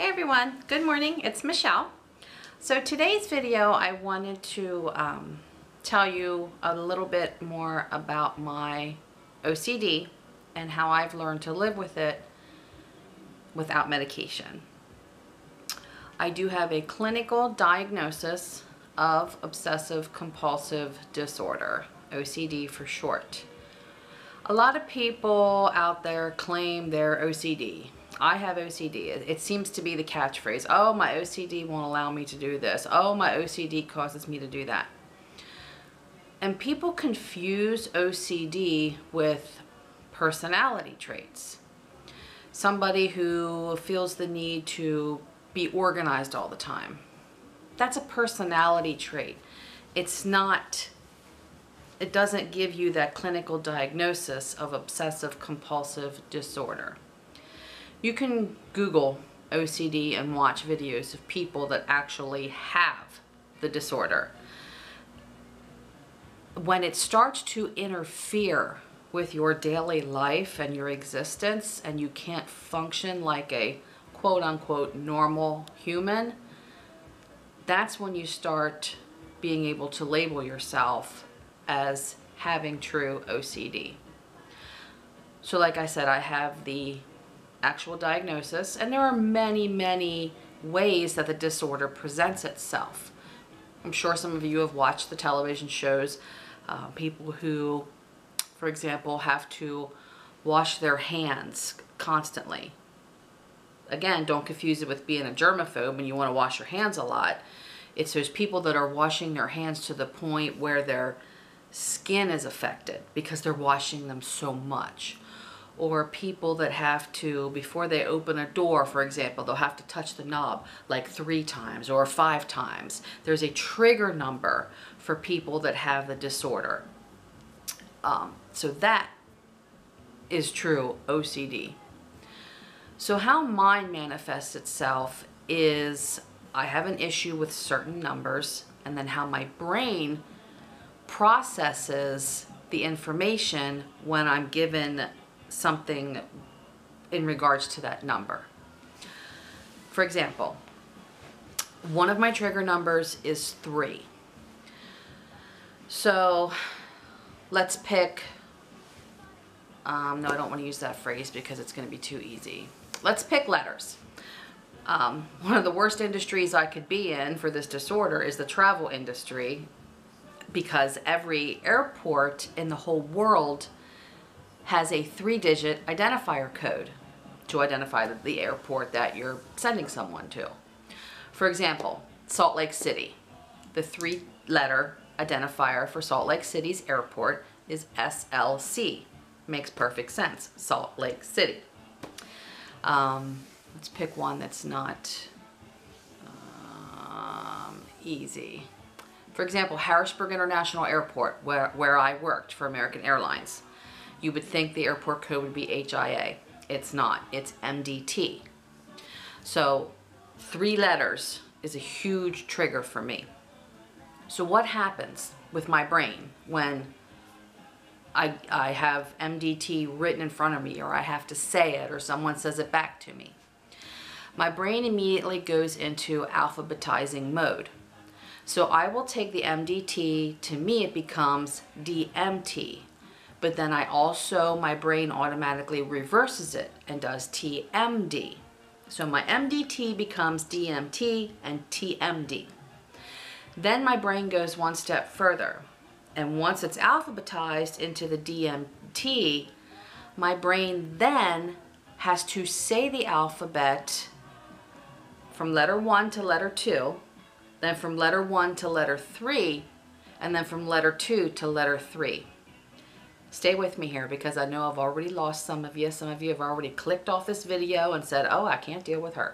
Hey everyone, good morning, it's Michelle. So today's video I wanted to tell you a little bit more about my OCD and how I've learned to live with it without medication. I do have a clinical diagnosis of obsessive-compulsive disorder, OCD for short. A lot of people out there claim they're OCD. I have OCD. It seems to be the catchphrase. Oh, my OCD won't allow me to do this. Oh, my OCD causes me to do that. And people confuse OCD with personality traits. Somebody who feels the need to be organized all the time. That's a personality trait. It's not, it doesn't give you that clinical diagnosis of obsessive-compulsive disorder. You can Google OCD and watch videos of people that actually have the disorder. When it starts to interfere with your daily life and your existence and you can't function like a quote-unquote normal human, that's when you start being able to label yourself as having true OCD. So like I said, I have the actual diagnosis, and there are many ways that the disorder presents itself. I'm sure some of you have watched the television shows, people who, for example, have to wash their hands constantly. Again, don't confuse it with being a germaphobe and you want to wash your hands a lot. It's those people that are washing their hands to the point where their skin is affected because they're washing them so much. Or people that have to, before they open a door, for example, they'll have to touch the knob like 3 times or 5 times. There's a trigger number for people that have the disorder. So that is true OCD. So how mine manifests itself is I have an issue with certain numbers, and then how my brain processes the information when I'm given something in regards to that number. For example, one of my trigger numbers is 3. So let's pick, no, I don't want to use that phrase because it's going to be too easy. Let's pick letters. One of the worst industries I could be in for this disorder is the travel industry, because every airport in the whole world has a 3-digit identifier code to identify the airport that you're sending someone to. For example, Salt Lake City. The 3-letter identifier for Salt Lake City's airport is SLC. Makes perfect sense, Salt Lake City. Let's pick one that's not easy. For example, Harrisburg International Airport, where I worked for American Airlines. You would think the airport code would be HIA. It's not. It's MDT. So 3 letters is a huge trigger for me. So what happens with my brain when I have MDT written in front of me, or I have to say it, or someone says it back to me? My brain immediately goes into alphabetizing mode. So I will take the MDT, to me it becomes DMT. But then my brain automatically reverses it and does TMD. So my MDT becomes DMT and TMD. Then my brain goes one step further. And once it's alphabetized into the DMT, my brain then has to say the alphabet from letter 1 to letter 2, then from letter 1 to letter 3, and then from letter 2 to letter 3. Stay with me here because I know I've already lost some of you. Some of you have already clicked off this video and said, oh, I can't deal with her.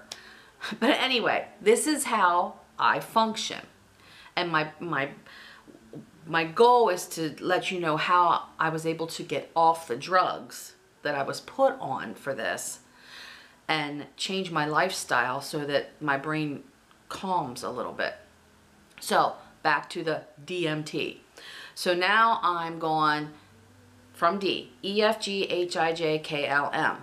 But anyway, this is how I function. And my goal is to let you know how I was able to get off the drugs that I was put on for this and change my lifestyle so that my brain calms a little bit. So back to the DMT. So now I'm going from D, E, F, G, H, I, J, K, L, M.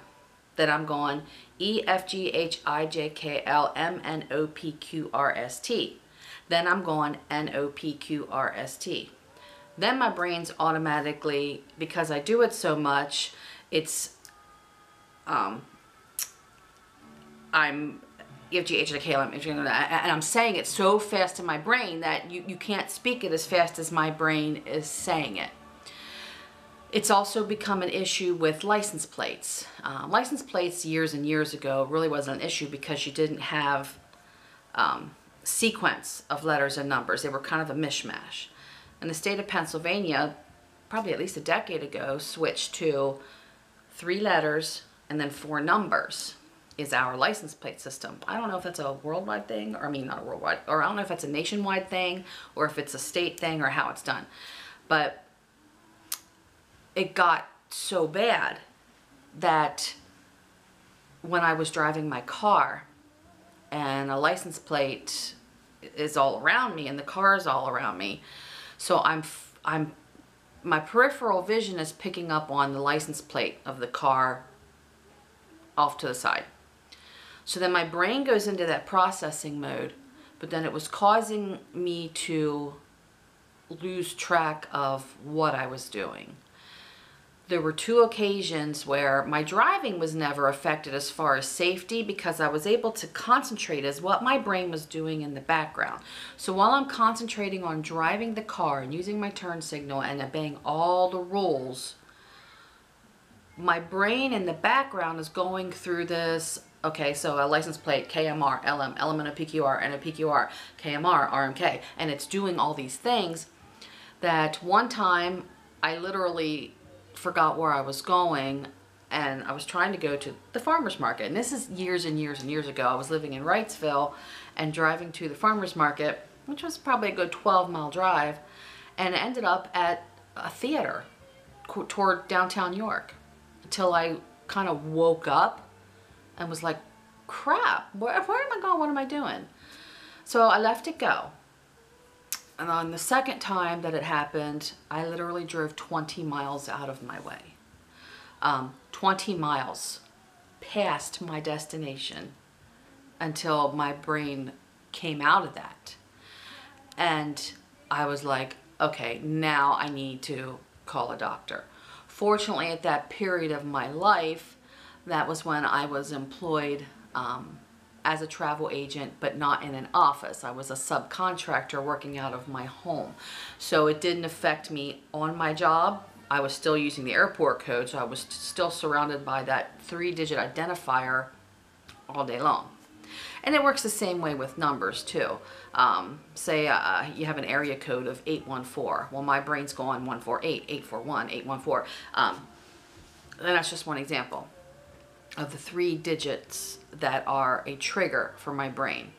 Then I'm going EFGHIJKLMNOPQRST. Then I'm going NOPQRST. Then my brain's automatically, because I do it so much, I'm EFGHIJKLM, and I'm saying it so fast in my brain that you can't speak it as fast as my brain is saying it. It's also become an issue with license plates. License plates years and years ago really wasn't an issue because you didn't have sequence of letters and numbers. They were kind of a mishmash. And the state of Pennsylvania, probably at least a decade ago, switched to 3 letters and then 4 numbers is our license plate system. I don't know if that's a worldwide thing, or I mean not a worldwide, or I don't know if it's a nationwide thing, or if it's a state thing, or how it's done. But it got so bad that when I was driving my car and a license plate is all around me and the car is all around me, so my peripheral vision is picking up on the license plate of the car off to the side. So then my brain goes into that processing mode, but then it was causing me to lose track of what I was doing. There were 2 occasions where my driving was never affected as far as safety because I was able to concentrate as what my brain was doing in the background. So while I'm concentrating on driving the car and using my turn signal and obeying all the rules, my brain in the background is going through this, okay, so a license plate, KMR, LM, LMNOPQR, NOPQR, KMR, RMK, and it's doing all these things that one time I literally forgot where I was going, and I was trying to go to the farmer's market. And this is years and years and years ago. I was living in Wrightsville and driving to the farmer's market, which was probably a good 12-mile drive, and ended up at a theater toward downtown York until I kind of woke up and was like, crap, where am I going? What am I doing? So I let it go. And on the second time that it happened, I literally drove 20 miles out of my way. 20 miles past my destination until my brain came out of that. And I was like, okay, now I need to call a doctor. Fortunately, at that period of my life, that was when I was employed as a travel agent, but not in an office. I was a subcontractor working out of my home. So it didn't affect me on my job. I was still using the airport code, so I was still surrounded by that 3-digit identifier all day long. And it works the same way with numbers too. Say you have an area code of 814. Well, my brain's going 148, 841, 814. And that's just one example of the 3 digits that are a trigger for my brain.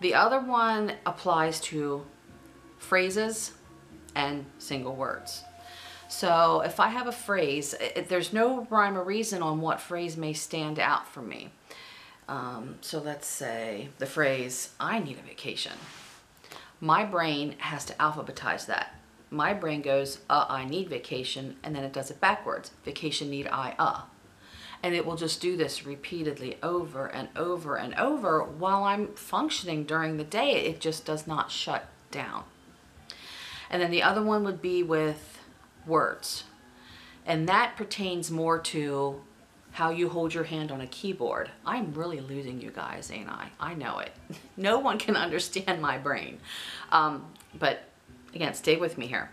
The other one applies to phrases and single words. So if I have a phrase, there's no rhyme or reason on what phrase may stand out for me. So let's say the phrase, I need a vacation. My brain has to alphabetize that. My brain goes, I need vacation, and then it does it backwards. Vacation need I. And it will just do this repeatedly over and over and over while I'm functioning during the day. It just does not shut down. And then the other one would be with words. And that pertains more to how you hold your hand on a keyboard. I'm really losing you guys, ain't I? I know it. No one can understand my brain. But again, stay with me here.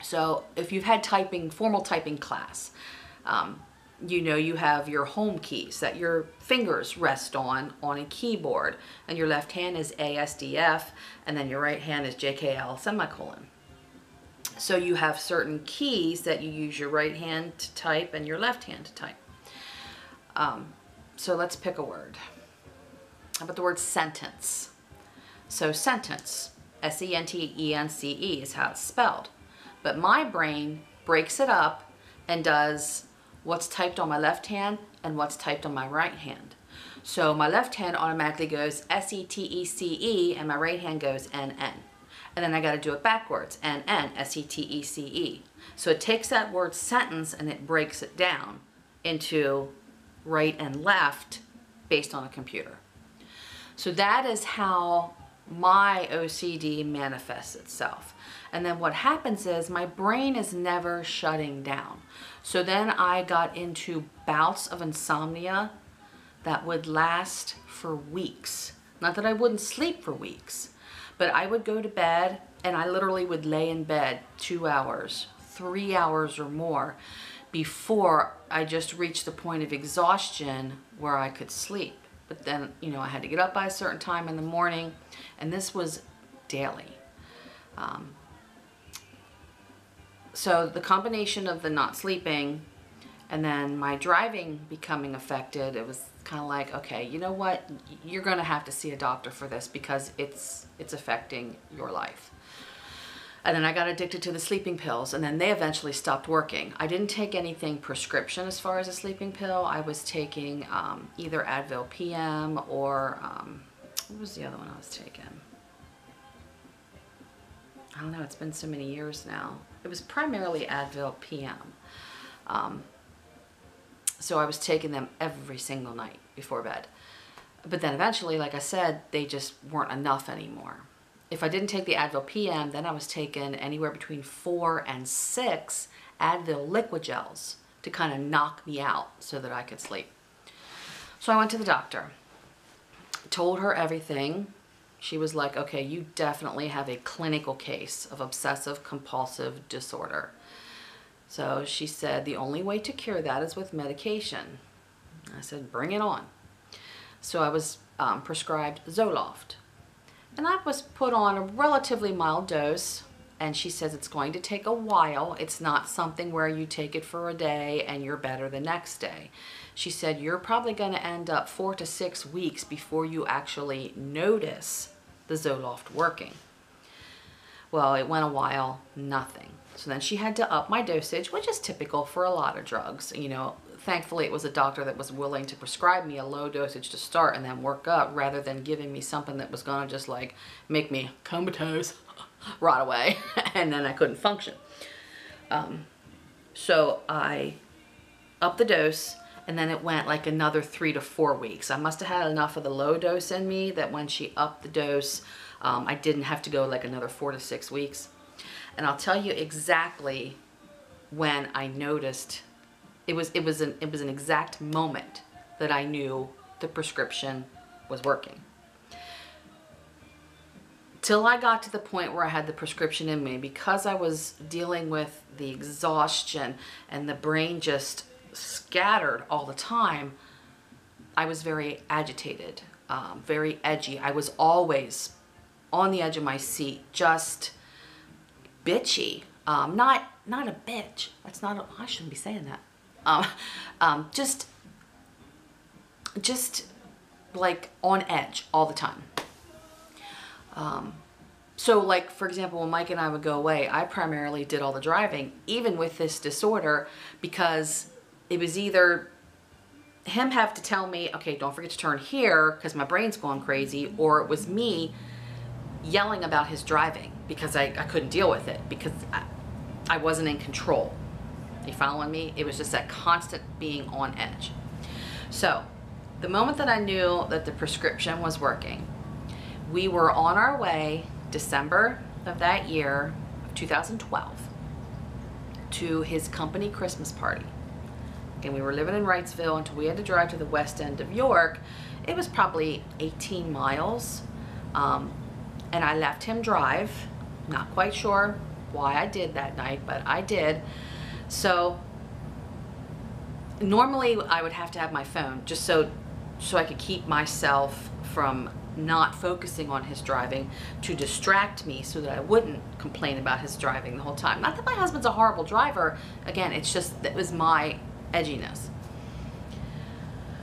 So if you've had formal typing class, you know you have your home keys that your fingers rest on a keyboard, and your left hand is ASDF, and then your right hand is JKL semicolon. So you have certain keys that you use your right hand to type and your left hand to type. So let's pick a word. How about the word sentence? So sentence, S-E-N-T-E-N-C-E is how it's spelled. But my brain breaks it up and does what's typed on my left hand and what's typed on my right hand. So my left hand automatically goes S-E-T-E-C-E and my right hand goes N-N. And then I got to do it backwards, N-N, S-E-T-E-C-E. So it takes that word sentence and it breaks it down into right and left based on a computer. So that is how my OCD manifests itself. And then what happens is my brain is never shutting down. So then I got into bouts of insomnia that would last for weeks. Not that I wouldn't sleep for weeks, but I would go to bed and I literally would lay in bed 2 hours, 3 hours or more before I just reached the point of exhaustion where I could sleep. But then, you know, I had to get up by a certain time in the morning, and this was daily. So the combination of the not sleeping and then my driving becoming affected, it was kind of like, okay, you know what? You're going to have to see a doctor for this because it's affecting your life. And then I got addicted to the sleeping pills, and then they eventually stopped working. I didn't take anything prescription as far as a sleeping pill. I was taking either Advil PM or, what was the other one I was taking? I don't know, it's been so many years now. It was primarily Advil PM. So I was taking them every single night before bed. But then eventually, like I said, they just weren't enough anymore. If I didn't take the Advil PM, then I was taking anywhere between 4 and 6 Advil liquid gels to kind of knock me out so that I could sleep. So I went to the doctor, told her everything. She was like, okay, you definitely have a clinical case of obsessive-compulsive disorder. So she said, the only way to cure that is with medication. I said, bring it on. So I was prescribed Zoloft. And I was put on a relatively mild dose, and she says it's going to take a while. It's not something where you take it for a day and you're better the next day. She said you're probably going to end up 4 to 6 weeks before you actually notice the Zoloft working. Well, it went a while, nothing. So then she had to up my dosage, which is typical for a lot of drugs. You know, thankfully it was a doctor that was willing to prescribe me a low dosage to start and then work up, rather than giving me something that was gonna just like make me comatose right away and then I couldn't function. So I upped the dose, and then it went like another 3 to 4 weeks. I must have had enough of the low dose in me that when she upped the dose, I didn't have to go like another 4 to 6 weeks. And I'll tell you exactly when I noticed. It was an exact moment that I knew the prescription was working. Till I got to the point where I had the prescription in me, because I was dealing with the exhaustion and the brain just scattered all the time, I was very agitated, very edgy. I was always on the edge of my seat, just bitchy. Not a bitch. That's not a, I shouldn't be saying that. Just like on edge all the time. So like, for example, when Mike and I would go away, I primarily did all the driving, even with this disorder, because it was either him have to tell me, okay, don't forget to turn here because my brain's going crazy, or it was me yelling about his driving because I couldn't deal with it because I wasn't in control. You following me? It was just that constant being on edge. So the moment that I knew that the prescription was working, we were on our way, December of that year, 2012, to his company Christmas party. And we were living in Wrightsville until we had to drive to the west end of York. It was probably 18 miles. And I left him drive. Not quite sure why I did that night, but I did. So normally I would have to have my phone just so I could keep myself from not focusing on his driving, to distract me so that I wouldn't complain about his driving the whole time. Not that my husband's a horrible driver. Again, it's just that was my edginess.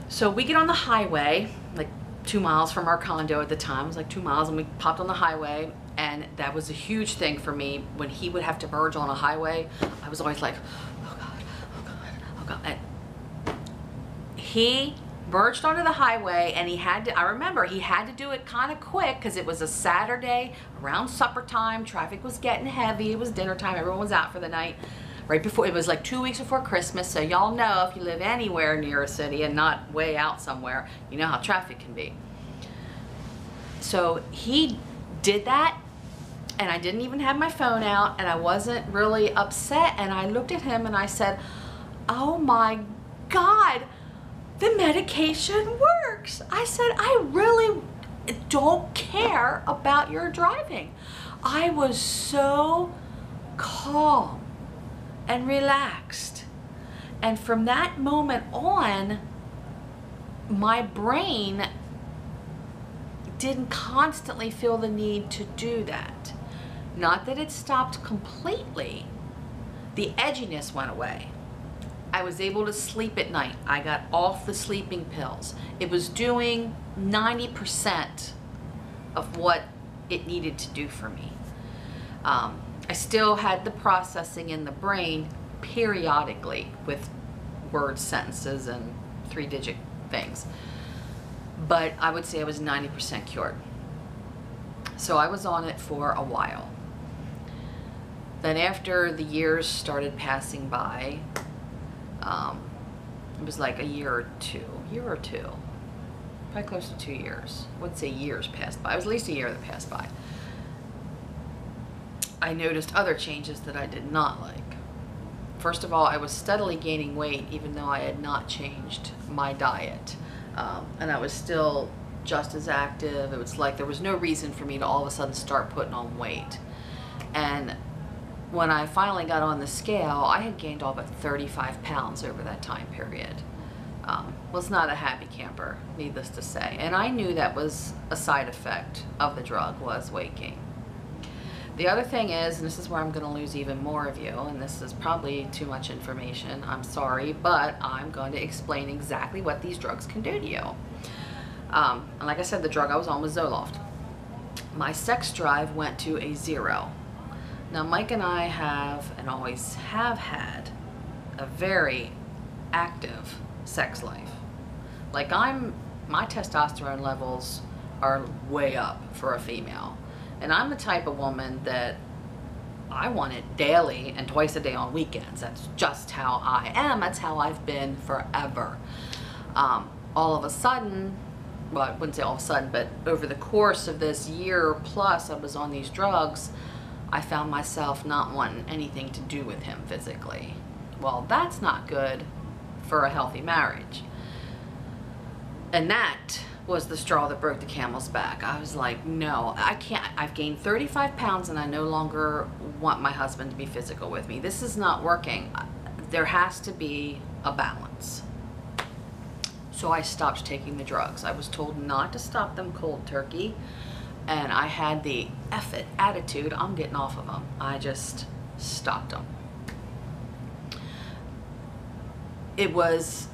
So we get on the highway, like 2 miles from our condo at the time. It was like 2 miles, and we popped on the highway, and that was a huge thing for me. When he would have to merge on a highway, I was always like, oh God, oh God, oh God. And he merged onto the highway, and he had to, I remember he had to do it kind of quick because it was a Saturday around supper time. Traffic was getting heavy. It was dinner time. Everyone was out for the night, right before, it was like 2 weeks before Christmas, so y'all know if you live anywhere near a city and not way out somewhere, you know how traffic can be. So he did that, and I didn't even have my phone out, and I wasn't really upset, and I looked at him and I said, oh my God, the medication works. I said, I really don't care about your driving. I was so calm and relaxed. And from that moment on, my brain didn't constantly feel the need to do that. Not that it stopped completely. The edginess went away. I was able to sleep at night. I got off the sleeping pills. It was doing 90% of what it needed to do for me. I still had the processing in the brain periodically with word sentences and 3-digit things. But I would say I was 90% cured. So I was on it for a while. Then after the years started passing by, it was like a year or two, probably close to 2 years. I wouldn't say years passed by. It was at least a year that passed by. I noticed other changes that I did not like. First of all, I was steadily gaining weight even though I had not changed my diet. And I was still just as active. It was like there was no reason for me to all of a sudden start putting on weight. And when I finally got on the scale, I had gained all but 35 pounds over that time period. Was not a happy camper, needless to say. And I knew that was a side effect of the drug, was weight gain. The other thing is, and this is where I'm going to lose even more of you, and this is probably too much information, I'm sorry, but I'm going to explain exactly what these drugs can do to you. And like I said, the drug I was on was Zoloft. My sex drive went to a 0. Now, Mike and I have, and always have had, a very active sex life. Like my testosterone levels are way up for a female. And I'm the type of woman that I want it daily and twice a day on weekends. That's just how I am. That's how I've been forever. All of a sudden, well, I wouldn't say all of a sudden, but over the course of this year plus I was on these drugs, I found myself not wanting anything to do with him physically. Well, that's not good for a healthy marriage. And that was the straw that broke the camel's back. I was like, no, I can't. I've gained 35 pounds and I no longer want my husband to be physical with me. This is not working. There has to be a balance. So I stopped taking the drugs. I was told not to stop them cold turkey, and I had the F it attitude, I'm getting off of them. I just stopped them. It was,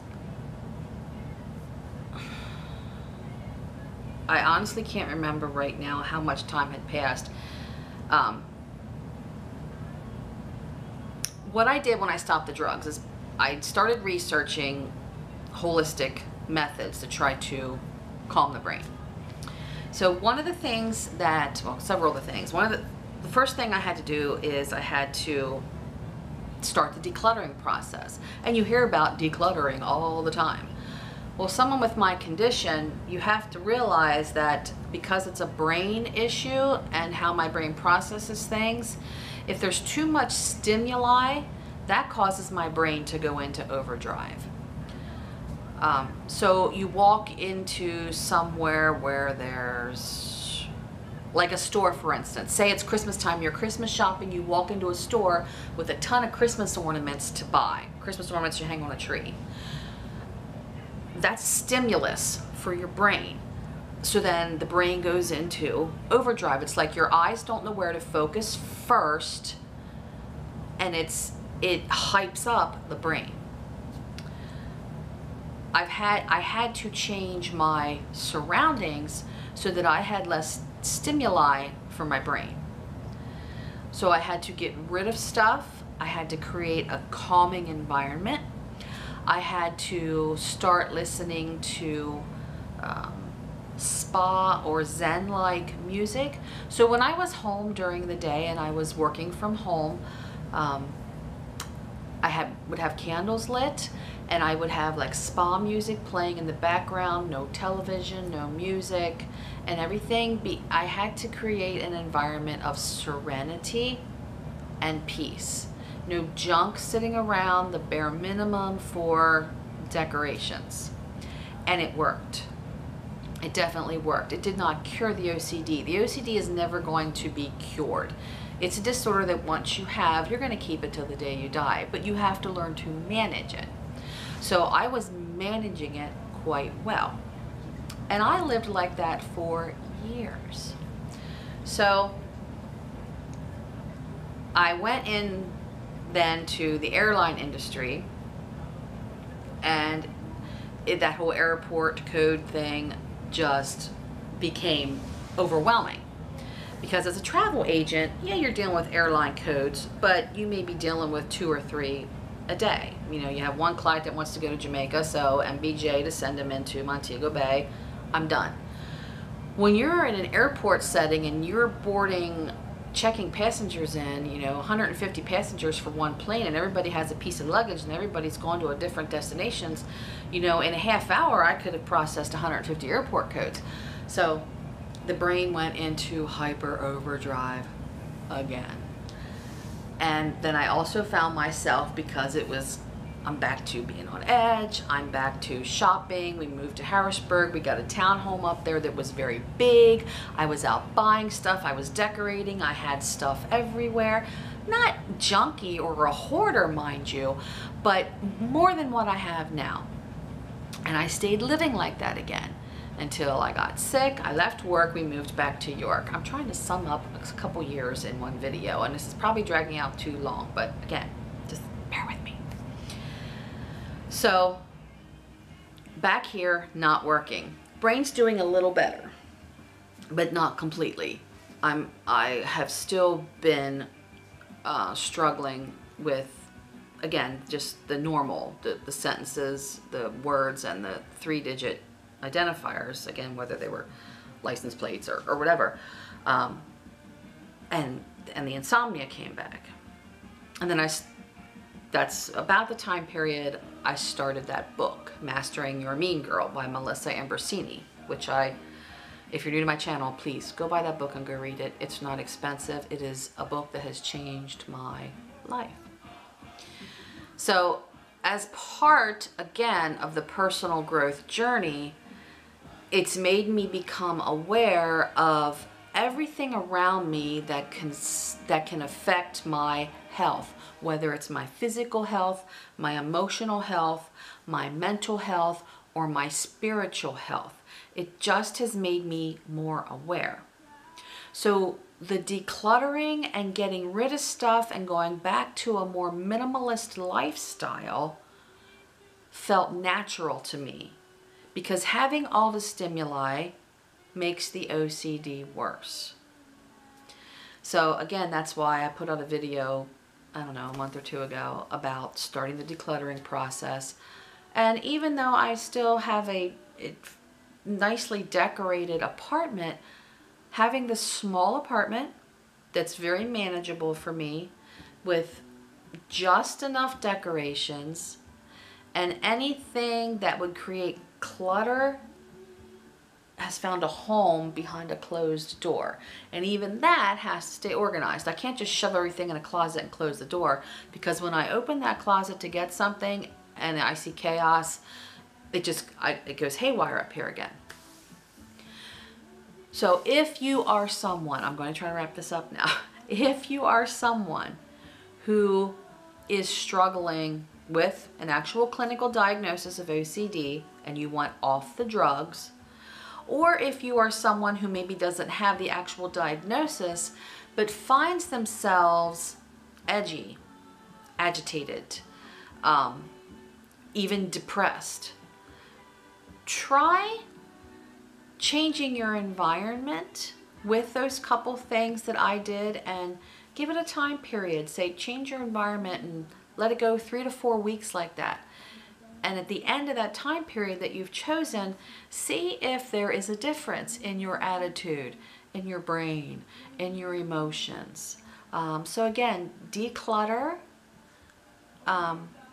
I honestly can't remember right now how much time had passed. What I did when I stopped the drugs is I started researching holistic methods to try to calm the brain. So one of the things that, well, several of the things, the first thing I had to do is I had to start the decluttering process. And you hear about decluttering all the time. Well, someone with my condition, you have to realize that because it's a brain issue and how my brain processes things, if there's too much stimuli, that causes my brain to go into overdrive. So you walk into somewhere where there's, like a store for instance, say it's Christmas time, you're Christmas shopping, you walk into a store with a ton of Christmas ornaments to buy, Christmas ornaments you hang on a tree. That's stimulus for your brain. So then the brain goes into overdrive. It's like your eyes don't know where to focus first, and it hypes up the brain. I had to change my surroundings so that I had less stimuli for my brain. So I had to get rid of stuff. I had to create a calming environment. I had to start listening to spa or Zen-like music. So when I was home during the day and I was working from home, would have candles lit, and I would have like spa music playing in the background, no television, no music, and everything. I had to create an environment of serenity and peace. No junk sitting around, the bare minimum for decorations. And it worked. It definitely worked. It did not cure the OCD. The OCD is never going to be cured. It's a disorder that once you have, you're going to keep it till the day you die, but you have to learn to manage it. So I was managing it quite well. And I lived like that for years. So I went in then to the airline industry, and that whole airport code thing just became overwhelming. Because as a travel agent, yeah, you're dealing with airline codes, but you may be dealing with 2 or 3 a day. You know, you have one client that wants to go to Jamaica, so MBJ to send them into Montego Bay, I'm done. When you're in an airport setting and you're checking passengers in, you know, 150 passengers for one plane, and everybody has a piece of luggage and everybody's gone to a different destinations, you know, in a half hour I could have processed 150 airport codes. So the brain went into hyper overdrive again. And then I also found myself, because I'm back to being on edge, I'm back to shopping. We moved to Harrisburg. We got a townhome up there that was very big. I was out buying stuff. I was decorating. I had stuff everywhere. Not junky or a hoarder, mind you, but more than what I have now. And I stayed living like that again until I got sick. I left work. We moved back to York. I'm trying to sum up a couple years in one video, and this is probably dragging out too long, but again, just bear with me. So back here, not working. Brain's doing a little better, but not completely. I have still been struggling with, again, just the normal, the sentences, the words, and the 3-digit identifiers, again, whether they were license plates or whatever. And the insomnia came back. And then that's about the time period I started that book, Mastering Your Mean Girl by Melissa Ambrosini, which if you're new to my channel, please go buy that book and go read it. It's not expensive. It is a book that has changed my life. So as part, again, of the personal growth journey, it's made me become aware of everything around me that can affect my health, whether it's my physical health, my emotional health, my mental health, or my spiritual health. It just has made me more aware. So the decluttering and getting rid of stuff and going back to a more minimalist lifestyle felt natural to me, because having all the stimuli makes the OCD worse. So again, that's why I put out a video, I don't know, a month or 2 ago about starting the decluttering process. And even though I still have a nicely decorated apartment, having this small apartment that's very manageable for me with just enough decorations, and anything that would create clutter has found a home behind a closed door. And even that has to stay organized. I can't just shove everything in a closet and close the door, because when I open that closet to get something and I see chaos, it goes haywire up here again. So if you are someone, I'm going to try to wrap this up now. If you are someone who is struggling with an actual clinical diagnosis of OCD and you want off the drugs, or if you are someone who maybe doesn't have the actual diagnosis but finds themselves edgy, agitated, even depressed, try changing your environment with those couple things that I did, and give it a time period. Say, change your environment and let it go 3 to 4 weeks like that. And at the end of that time period that you've chosen, see if there is a difference in your attitude, in your brain, in your emotions. So again, declutter,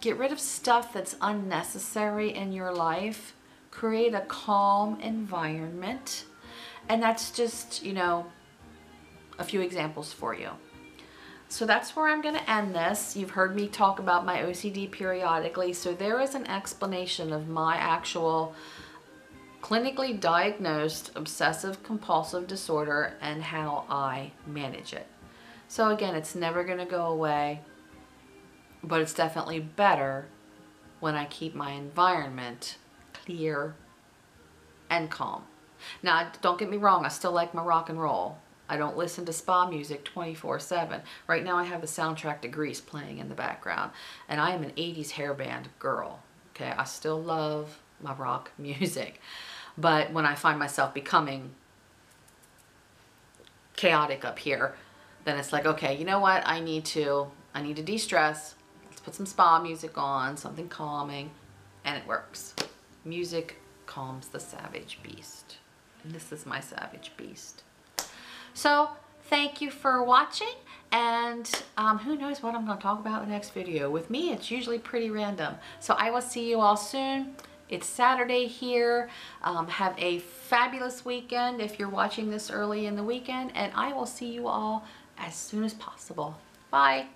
get rid of stuff that's unnecessary in your life. Create a calm environment. And that's just, you know, a few examples for you. So that's where I'm going to end this. You've heard me talk about my OCD periodically. So there is an explanation of my actual clinically diagnosed obsessive compulsive disorder and how I manage it. So again, it's never going to go away, but it's definitely better when I keep my environment clear and calm. Now, don't get me wrong, I still like my rock and roll. I don't listen to spa music 24/7. Right now I have the soundtrack to Grease playing in the background, and I am an 80s hair band girl. Okay, I still love my rock music. But when I find myself becoming chaotic up here, then it's like, okay, you know what? I need to de-stress. Let's put some spa music on, something calming, and it works. Music calms the savage beast. And this is my savage beast. So thank you for watching, and who knows what I'm going to talk about in the next video. With me, it's usually pretty random. So I will see you all soon. It's Saturday here. Have a fabulous weekend if you're watching this early in the weekend, and I will see you all as soon as possible. Bye.